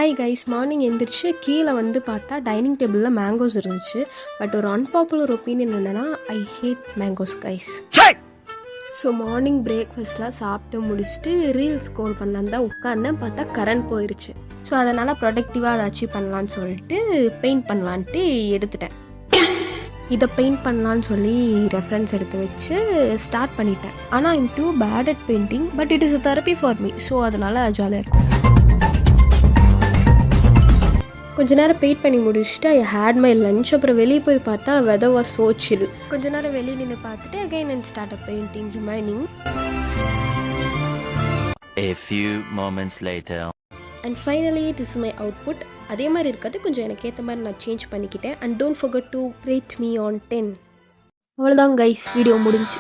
Hi guys, morning எழுந்திரிச்சு கீழே வந்து பார்த்தா டைனிங் டேபிளில் மேங்கோஸ் இருந்துச்சு. பட் ஒரு அன்பாப்புலர் ஒப்பீனியன் என்னென்னா, I hate mangoes guys. So morning பிரேக்ஃபாஸ்ட்லாம் சாப்பிட்டு முடிச்சுட்டு ரீல்ஸ் ஸ்க்ரோல் பண்ணலான்னு தான் உட்காந்தேன். பார்த்தா கரண்ட் போயிடுச்சு. ஸோ அதனால் ப்ரொடக்டிவாக அதை அச்சீவ் பண்ணலான்னு சொல்லிட்டு பெயிண்ட் பண்ணலான்ட்டு எடுத்துட்டேன். இதை பெயிண்ட் பண்ணலான்னு சொல்லி ரெஃபரன்ஸ் எடுத்து வச்சு ஸ்டார்ட் பண்ணிட்டேன். ஆனால் I'm too bad at painting, but it is a therapy for me. So அதனால் ஜாலியாக இருக்கும். கொஞ்ச நேரம் பெயிண்ட் பண்ணி முடிச்சுட்டு ஐ ஹேட் மை லஞ்ச். அப்புறம் வெளியே போய் பார்த்தா வெதர் வாஸ் சோ சில். கொஞ்ச நேரம் வெளியே நின்று பார்த்துட்டு again and start up painting remaining. A few moments later. And finally this is my output. அதே மாதிரி இருக்கிறது கொஞ்சம் எனக்கு ஏற்ற மாதிரி நான் சேஞ்ச் பண்ணிக்கிட்டேன். And don't forget to rate me on 10. அவ்வளோதான் கைஸ், வீடியோ முடிஞ்சு.